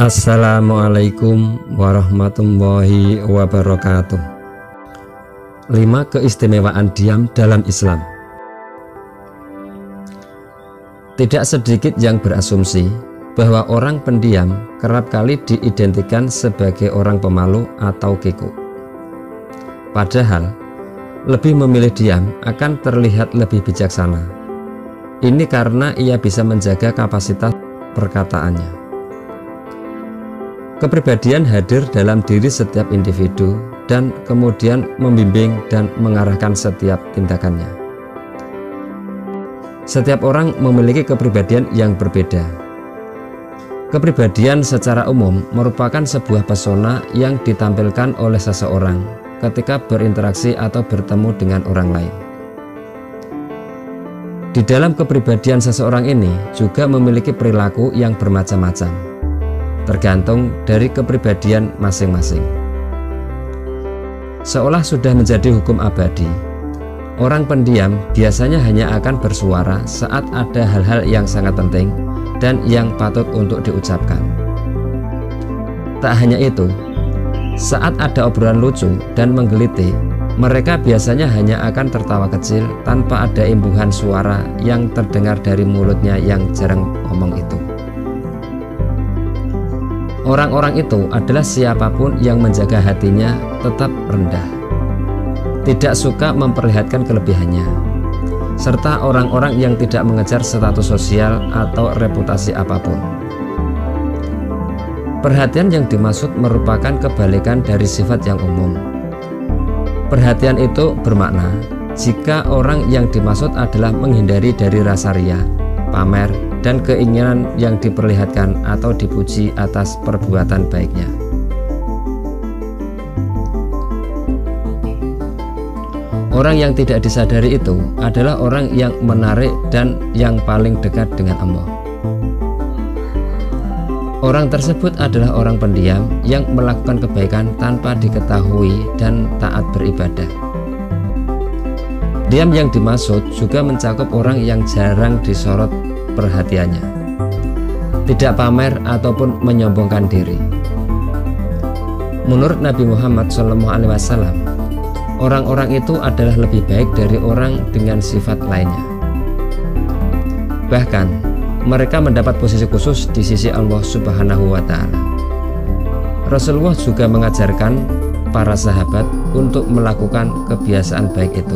Assalamualaikum warahmatullahi wabarakatuh. 5 keistimewaan diam dalam Islam. Tidak sedikit yang berasumsi bahwa orang pendiam kerap kali diidentikan sebagai orang pemalu atau kikuk. Padahal lebih memilih diam akan terlihat lebih bijaksana. Ini karena ia bisa menjaga kapasitas perkataannya. Kepribadian hadir dalam diri setiap individu dan kemudian membimbing dan mengarahkan setiap tindakannya. Setiap orang memiliki kepribadian yang berbeda. Kepribadian secara umum merupakan sebuah pesona yang ditampilkan oleh seseorang ketika berinteraksi atau bertemu dengan orang lain. Di dalam kepribadian seseorang ini juga memiliki perilaku yang bermacam-macam, tergantung dari kepribadian masing-masing. Seolah sudah menjadi hukum abadi, orang pendiam biasanya hanya akan bersuara saat ada hal-hal yang sangat penting dan yang patut untuk diucapkan. Tak hanya itu, saat ada obrolan lucu dan menggelitik, mereka biasanya hanya akan tertawa kecil tanpa ada imbuhan suara yang terdengar dari mulutnya yang jarang ngomong itu. Orang-orang itu adalah siapapun yang menjaga hatinya tetap rendah, tidak suka memperlihatkan kelebihannya, serta orang-orang yang tidak mengejar status sosial atau reputasi apapun. Perhatian yang dimaksud merupakan kebalikan dari sifat yang umum. Perhatian itu bermakna jika orang yang dimaksud adalah menghindari dari rasa ria, pamer, dan keinginan yang diperlihatkan atau dipuji atas perbuatan baiknya. Orang yang tidak disadari itu adalah orang yang menarik dan yang paling dekat dengan Allah. Orang tersebut adalah orang pendiam yang melakukan kebaikan tanpa diketahui dan taat beribadah. Diam yang dimaksud juga mencakup orang yang jarang disorot perhatiannya, tidak pamer ataupun menyombongkan diri. Menurut Nabi Muhammad SAW, orang-orang itu adalah lebih baik dari orang dengan sifat lainnya. Bahkan mereka mendapat posisi khusus di sisi Allah Subhanahu wa Ta'ala. Rasulullah juga mengajarkan para sahabat untuk melakukan kebiasaan baik itu.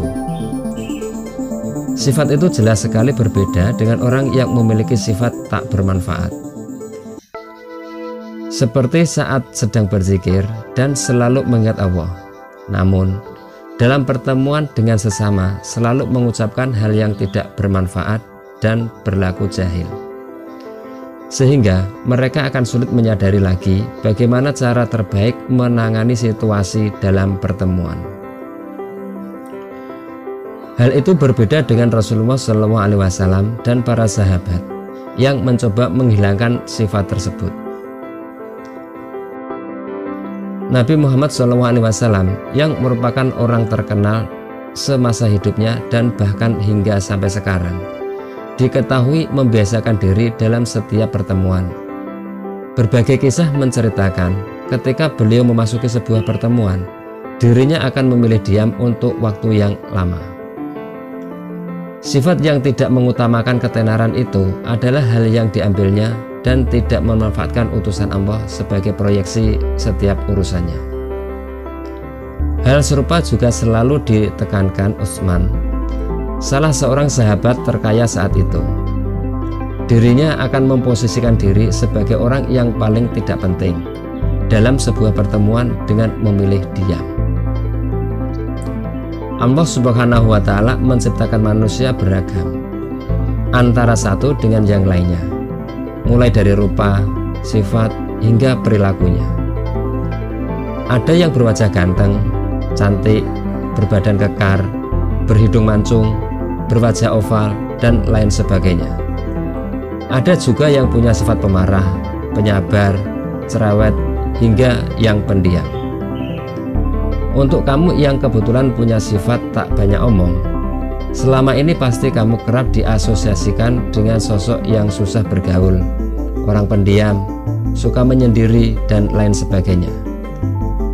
Sifat itu jelas sekali berbeda dengan orang yang memiliki sifat tak bermanfaat. Seperti saat sedang berzikir dan selalu mengingat Allah, namun dalam pertemuan dengan sesama selalu mengucapkan hal yang tidak bermanfaat dan berlaku jahil. Sehingga mereka akan sulit menyadari lagi bagaimana cara terbaik menangani situasi dalam pertemuan. Hal itu berbeda dengan Rasulullah SAW dan para sahabat yang mencoba menghilangkan sifat tersebut. Nabi Muhammad SAW yang merupakan orang terkenal semasa hidupnya dan bahkan hingga sampai sekarang, diketahui membiasakan diri dalam setiap pertemuan. Berbagai kisah menceritakan ketika beliau memasuki sebuah pertemuan, dirinya akan memilih diam untuk waktu yang lama. Sifat yang tidak mengutamakan ketenaran itu adalah hal yang diambilnya dan tidak memanfaatkan utusan Allah sebagai proyeksi setiap urusannya. Hal serupa juga selalu ditekankan Utsman, salah seorang sahabat terkaya saat itu. Dirinya akan memposisikan diri sebagai orang yang paling tidak penting dalam sebuah pertemuan dengan memilih diam. Allah Subhanahu wa Ta'ala menciptakan manusia beragam antara satu dengan yang lainnya, mulai dari rupa, sifat, hingga perilakunya. Ada yang berwajah ganteng, cantik, berbadan kekar, berhidung mancung, berwajah oval, dan lain sebagainya. Ada juga yang punya sifat pemarah, penyabar, cerewet, hingga yang pendiam. Untuk kamu yang kebetulan punya sifat tak banyak omong, selama ini pasti kamu kerap diasosiasikan dengan sosok yang susah bergaul, orang pendiam, suka menyendiri, dan lain sebagainya.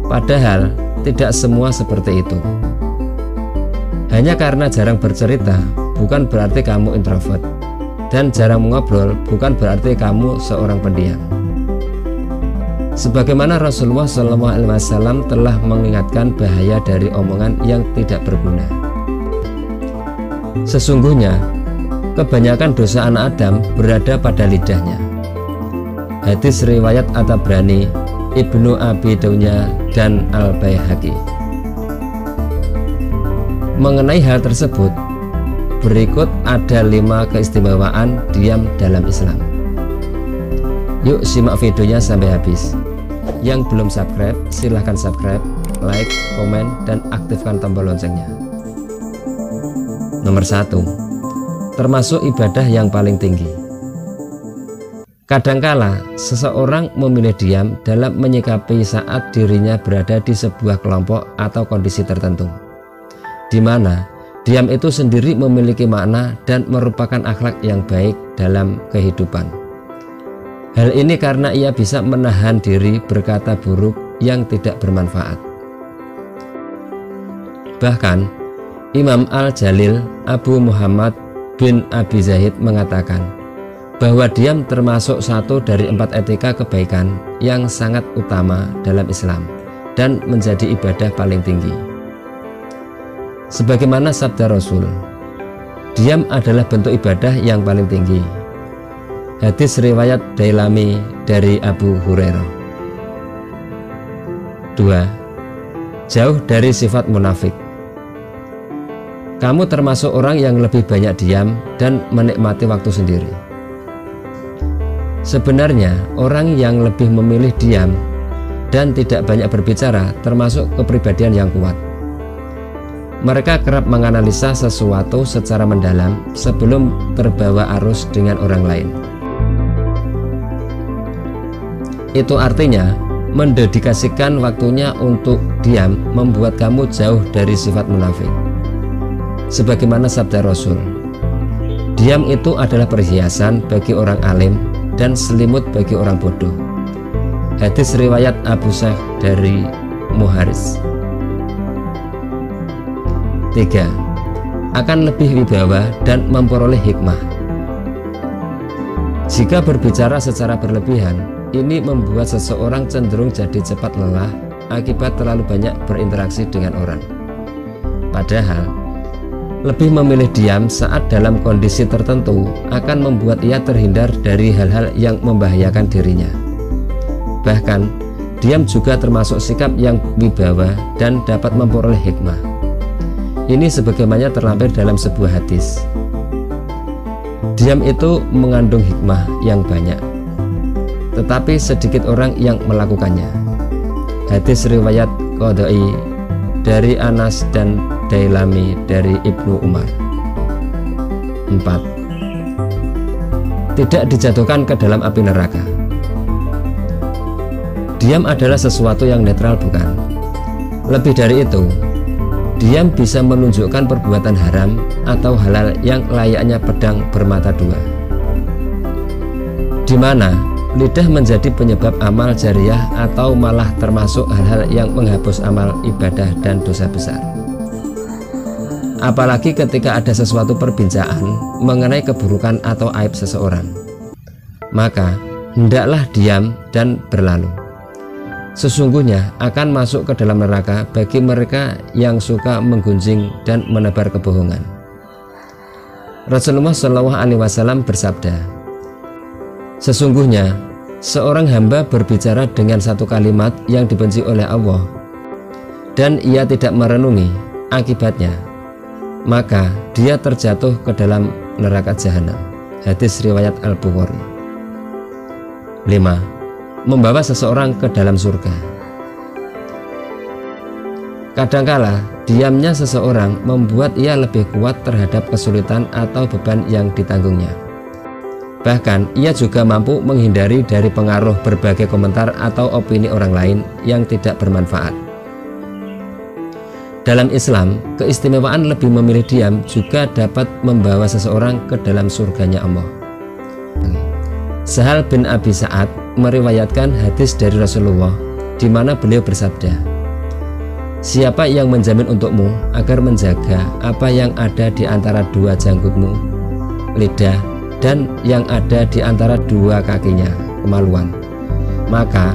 Padahal tidak semua seperti itu. Hanya karena jarang bercerita bukan berarti kamu introvert, dan jarang mengobrol bukan berarti kamu seorang pendiam. Sebagaimana Rasulullah SAW telah mengingatkan bahaya dari omongan yang tidak berguna. Sesungguhnya kebanyakan dosa anak Adam berada pada lidahnya. Hadis riwayat At-Tabrani, Ibnu Abi Dunya, dan Al-Baihaqi. Mengenai hal tersebut, berikut ada 5 keistimewaan diam dalam Islam. Yuk simak videonya sampai habis. Yang belum subscribe, silahkan subscribe, like, komen, dan aktifkan tombol loncengnya. Nomor 1. Termasuk ibadah yang paling tinggi. Kadangkala seseorang memilih diam dalam menyikapi saat dirinya berada di sebuah kelompok atau kondisi tertentu, di mana diam itu sendiri memiliki makna dan merupakan akhlak yang baik dalam kehidupan. Hal ini karena ia bisa menahan diri berkata buruk yang tidak bermanfaat. Bahkan Imam Al-Jalil Abu Muhammad bin Abi Zaid mengatakan bahwa diam termasuk satu dari 4 etika kebaikan yang sangat utama dalam Islam dan menjadi ibadah paling tinggi. Sebagaimana sabda Rasul, diam adalah bentuk ibadah yang paling tinggi. Hadis riwayat Dailami dari Abu Hurairah. 2. Jauh dari sifat munafik. Kamu termasuk orang yang lebih banyak diam dan menikmati waktu sendiri. Sebenarnya orang yang lebih memilih diam dan tidak banyak berbicara termasuk kepribadian yang kuat. Mereka kerap menganalisa sesuatu secara mendalam sebelum terbawa arus dengan orang lain. Itu artinya mendedikasikan waktunya untuk diam membuat kamu jauh dari sifat munafik. Sebagaimana sabda Rasul, diam itu adalah perhiasan bagi orang alim dan selimut bagi orang bodoh. Hadis riwayat Abu Syekh dari Muharis. 3. Akan lebih wibawa dan memperoleh hikmah. Jika berbicara secara berlebihan, ini membuat seseorang cenderung jadi cepat lelah akibat terlalu banyak berinteraksi dengan orang. Padahal lebih memilih diam saat dalam kondisi tertentu akan membuat ia terhindar dari hal-hal yang membahayakan dirinya. Bahkan, diam juga termasuk sikap yang wibawa dan dapat memperoleh hikmah. Ini sebagaimana terlampir dalam sebuah hadis. Diam itu mengandung hikmah yang banyak, tetapi sedikit orang yang melakukannya. Hadis riwayat Qodai dari Anas dan Dailami dari Ibnu Umar. 4. Tidak dijatuhkan ke dalam api neraka. Diam adalah sesuatu yang netral, bukan? Lebih dari itu, diam bisa menunjukkan perbuatan haram atau halal yang layaknya pedang bermata dua, di mana lidah menjadi penyebab amal jariah atau malah termasuk hal-hal yang menghapus amal ibadah dan dosa besar. Apalagi ketika ada sesuatu perbincangan mengenai keburukan atau aib seseorang, maka hendaklah diam dan berlalu. Sesungguhnya akan masuk ke dalam neraka bagi mereka yang suka menggunjing dan menebar kebohongan. Rasulullah SAW bersabda, sesungguhnya seorang hamba berbicara dengan satu kalimat yang dibenci oleh Allah dan ia tidak merenungi akibatnya, maka dia terjatuh ke dalam neraka jahanam. Hadis riwayat Al-Bukhari. 5. Membawa seseorang ke dalam surga. Kadangkala diamnya seseorang membuat ia lebih kuat terhadap kesulitan atau beban yang ditanggungnya. Bahkan ia juga mampu menghindari dari pengaruh berbagai komentar atau opini orang lain yang tidak bermanfaat. Dalam Islam, keistimewaan lebih memilih diam juga dapat membawa seseorang ke dalam surganya Allah. Sahal bin Abi Sa'ad meriwayatkan hadis dari Rasulullah di mana beliau bersabda, "Siapa yang menjamin untukmu agar menjaga apa yang ada di antara dua janggutmu, lidah, dan yang ada di antara dua kakinya, kemaluan, maka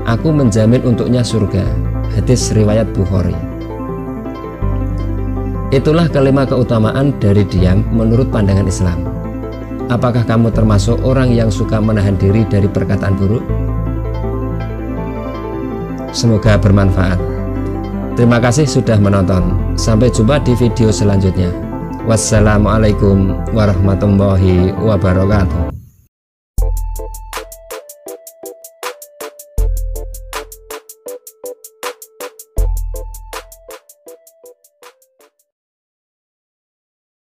aku menjamin untuknya surga." Hadis riwayat Bukhari. Itulah kelima keutamaan dari diam menurut pandangan Islam. Apakah kamu termasuk orang yang suka menahan diri dari perkataan buruk? Semoga bermanfaat. Terima kasih sudah menonton. Sampai jumpa di video selanjutnya. Wassalamualaikum warahmatullahi wabarakatuh.